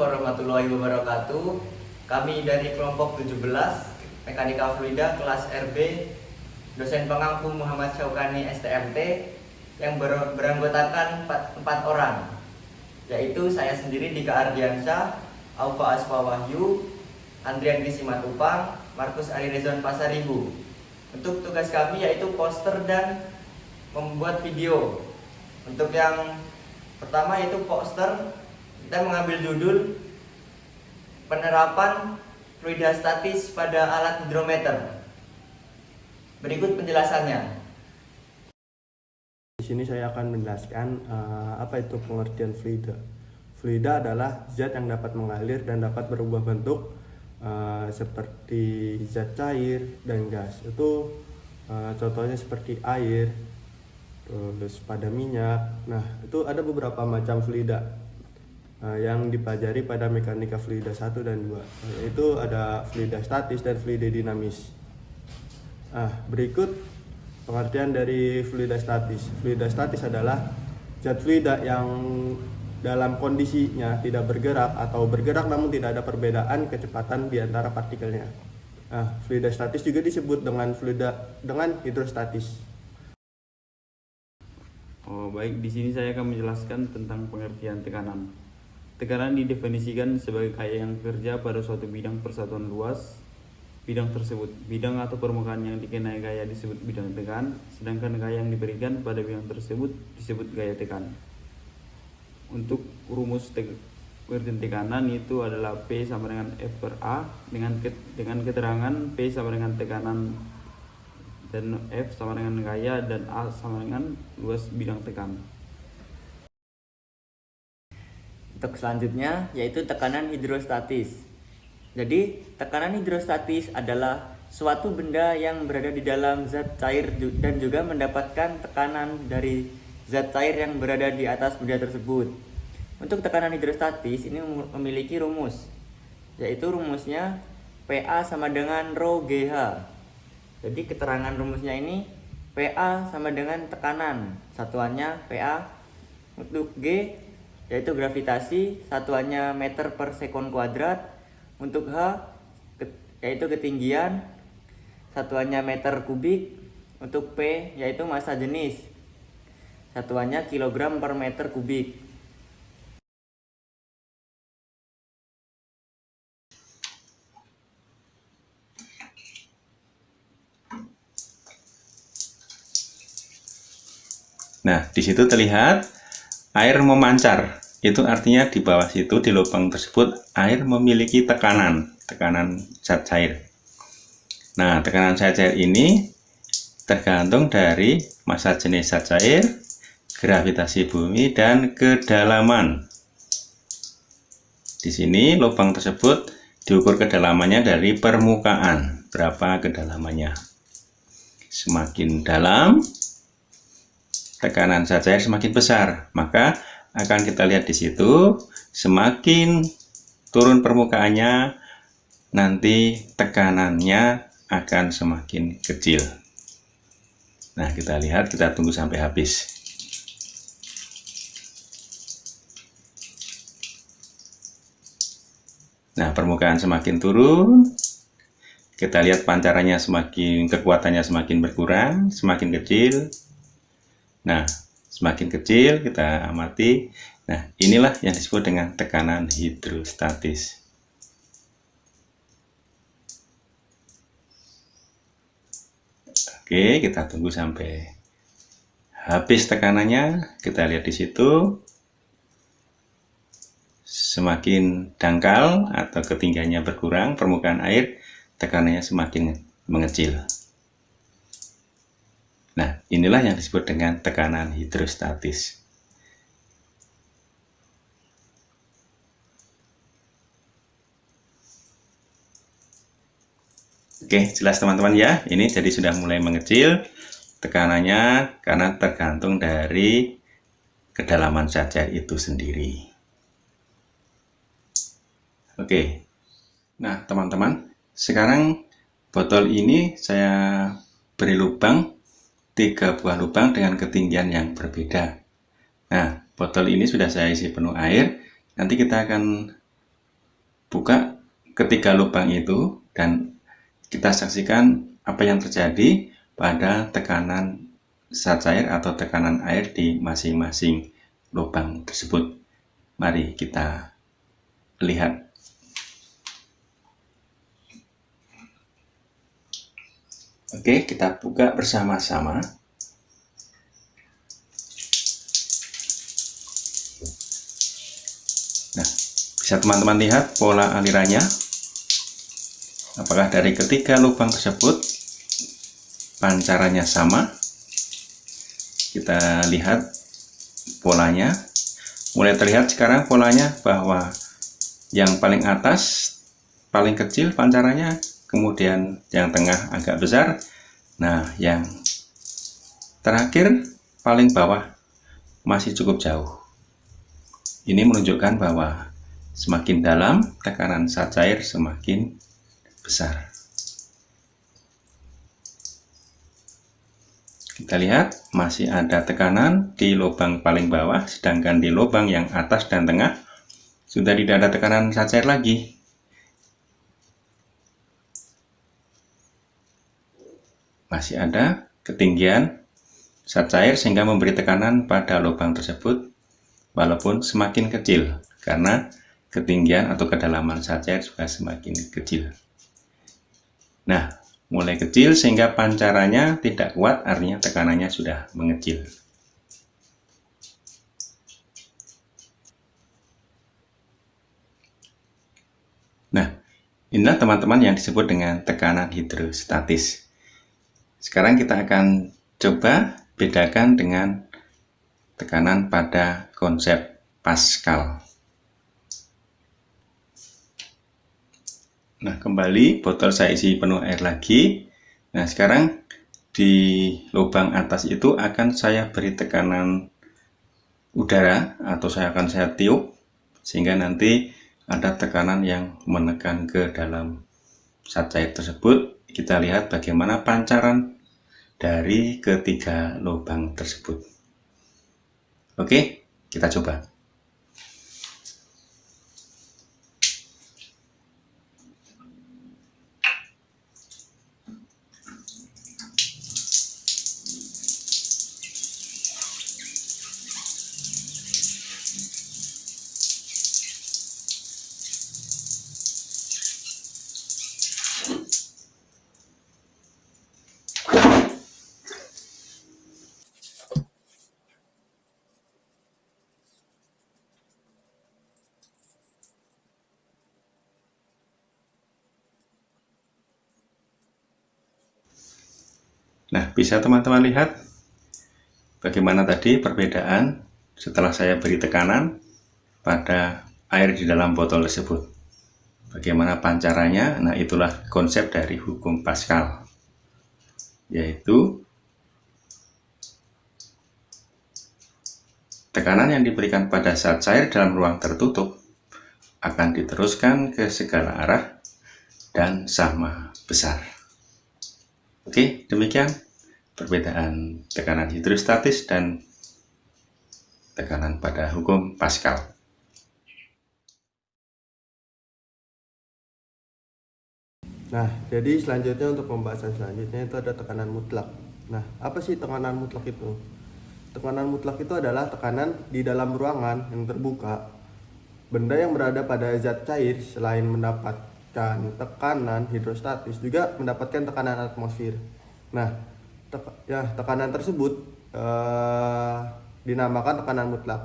warahmatullahi wabarakatuh. Kami dari kelompok 17 Mekanika Fluida kelas RB, dosen pengampu Muhammad Syaukani STMT, yang beranggotakan 4 orang, yaitu saya sendiri Dika Ardiansyah, Aufa Asfa Wahyu, Andrian Simatupang, Markus Ari Rezon Pasaribu. Untuk tugas kami yaitu poster dan membuat video. Untuk yang pertama yaitu poster, kita mengambil judul penerapan fluida statis pada alat hidrometer. Berikut penjelasannya. Di sini saya akan menjelaskan apa itu pengertian fluida. Fluida adalah zat yang dapat mengalir dan dapat berubah bentuk seperti zat cair dan gas. Itu contohnya seperti air, terus pada minyak. Nah, itu ada beberapa macam fluida yang dipelajari pada mekanika fluida 1 dan 2. Yaitu ada fluida statis dan fluida dinamis. Berikut pengertian dari fluida statis. Fluida statis adalah zat fluida yang dalam kondisinya tidak bergerak atau bergerak namun tidak ada perbedaan kecepatan di antara partikelnya. Fluida statis juga disebut dengan hidrostatis. Baik, di sini saya akan menjelaskan tentang pengertian tekanan. Tekanan didefinisikan sebagai gaya yang bekerja pada suatu bidang persatuan luas. Bidang tersebut, bidang atau permukaan yang dikenai gaya disebut bidang tekan, sedangkan gaya yang diberikan pada bidang tersebut disebut gaya tekan. Untuk rumus pengertian tekanan itu adalah P sama dengan F per A dengan keterangan P sama dengan tekanan dan F sama dengan gaya dan A sama dengan luas bidang tekan. Untuk selanjutnya yaitu tekanan hidrostatis. Jadi tekanan hidrostatis adalah suatu benda yang berada di dalam zat cair dan juga mendapatkan tekanan dari zat cair yang berada di atas benda tersebut. Untuk tekanan hidrostatis ini memiliki rumus, yaitu rumusnya PA sama dengan rho GH. Jadi keterangan rumusnya ini PA sama dengan tekanan, satuannya PA. Untuk G yaitu gravitasi, satuannya meter per sekon kuadrat. Untuk H yaitu ketinggian, satuannya meter kubik. Untuk P yaitu massa jenis, satuannya kilogram per meter kubik. Nah, di situ terlihat air memancar. Itu artinya di bawah situ, di lubang tersebut, air memiliki tekanan zat cair. Nah, tekanan zat cair ini tergantung dari massa jenis zat cair, gravitasi bumi, dan kedalaman. Di sini lubang tersebut diukur kedalamannya dari permukaan. Berapa kedalamannya? Semakin dalam, tekanan zat cair semakin besar, maka akan kita lihat di situ semakin turun permukaannya nanti tekanannya akan semakin kecil. Nah, kita lihat, kita tunggu sampai habis. Nah, permukaan semakin turun, kita lihat pancarannya kekuatannya semakin berkurang, semakin kecil. Nah, semakin kecil kita amati. Nah, inilah yang disebut dengan tekanan hidrostatis. Oke, kita tunggu sampai habis tekanannya. Kita lihat di situ semakin dangkal atau ketinggiannya berkurang permukaan air, tekanannya semakin mengecil. Nah, inilah yang disebut dengan tekanan hidrostatis. Oke, jelas teman-teman ya. Ini jadi sudah mulai mengecil tekanannya karena tergantung dari kedalaman zat cair itu sendiri. Oke. Nah, teman-teman, sekarang botol ini saya beri lubang, 3 buah lubang dengan ketinggian yang berbeda. Nah, botol ini sudah saya isi penuh air. Nanti kita akan buka ketiga lubang itu dan kita saksikan apa yang terjadi pada tekanan zat cair atau tekanan air di masing-masing lubang tersebut. Mari kita lihat. Oke, kita buka bersama-sama. Nah, bisa teman-teman lihat pola alirannya. Apakah dari ketiga lubang tersebut pancarannya sama? Kita lihat polanya. Mulai terlihat sekarang polanya bahwa yang paling atas paling kecil pancarannya, kemudian yang tengah agak besar. Nah, yang terakhir paling bawah masih cukup jauh. Ini menunjukkan bahwa semakin dalam tekanan zat cair semakin besar. Kita lihat masih ada tekanan di lubang paling bawah, sedangkan di lubang yang atas dan tengah sudah tidak ada tekanan zat cair lagi. Masih ada ketinggian zat cair sehingga memberi tekanan pada lubang tersebut walaupun semakin kecil karena ketinggian atau kedalaman zat cair juga semakin kecil. Nah, mulai kecil sehingga pancarannya tidak kuat, artinya tekanannya sudah mengecil. Nah, inilah teman-teman yang disebut dengan tekanan hidrostatis. Sekarang kita akan coba bedakan dengan tekanan pada konsep Pascal. Nah, kembali botol saya isi penuh air lagi. Nah, sekarang di lubang atas itu akan saya beri tekanan udara atau saya tiup sehingga nanti ada tekanan yang menekan ke dalam zat cair tersebut. Kita lihat bagaimana pancaran dari ketiga lubang tersebut. Oke, kita coba. Nah, bisa teman-teman lihat bagaimana tadi perbedaan setelah saya beri tekanan pada air di dalam botol tersebut. Bagaimana pancarannya? Nah, itulah konsep dari hukum Pascal, yaitu tekanan yang diberikan pada zat cair dalam ruang tertutup akan diteruskan ke segala arah dan sama besar. Oke, demikian perbedaan tekanan hidrostatis dan tekanan pada hukum Pascal. Nah, jadi selanjutnya untuk pembahasan selanjutnya itu ada tekanan mutlak. Nah, apa sih tekanan mutlak itu? Tekanan mutlak itu adalah tekanan di dalam ruangan yang terbuka. Benda yang berada pada zat cair selain mendapatkan tekanan hidrostatis juga mendapatkan tekanan atmosfer. Nah, tekanan tersebut dinamakan tekanan mutlak.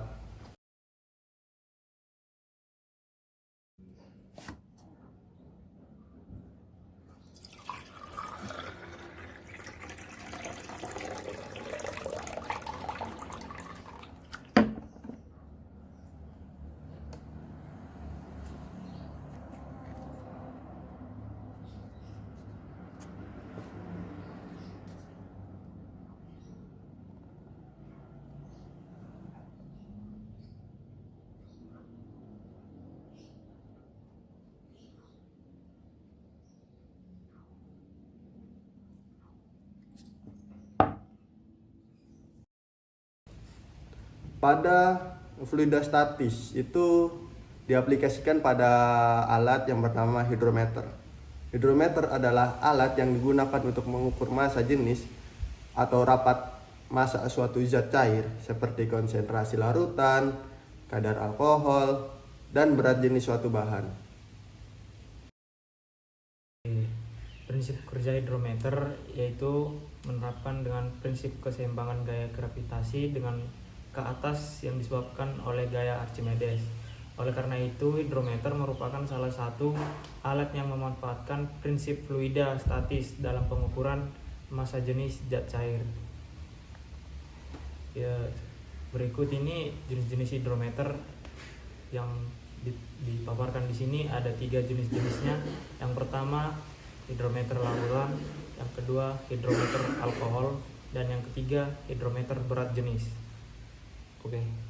Pada fluidostatis itu diaplikasikan pada alat yang bernama hidrometer. Hidrometer adalah alat yang digunakan untuk mengukur massa jenis atau rapat massa suatu zat cair seperti konsentrasi larutan, kadar alkohol, dan berat jenis suatu bahan. Prinsip kerja hidrometer yaitu menerapkan dengan prinsip keseimbangan gaya gravitasi dengan ke atas yang disebabkan oleh gaya Archimedes. Oleh karena itu, hidrometer merupakan salah satu alat yang memanfaatkan prinsip fluida statis dalam pengukuran massa jenis zat cair. Ya, berikut ini jenis-jenis hidrometer yang dipaparkan di sini. Ada 3 jenis-jenisnya. Yang pertama hidrometer larutan, yang kedua hidrometer alkohol, dan yang ketiga hidrometer berat jenis. Oke.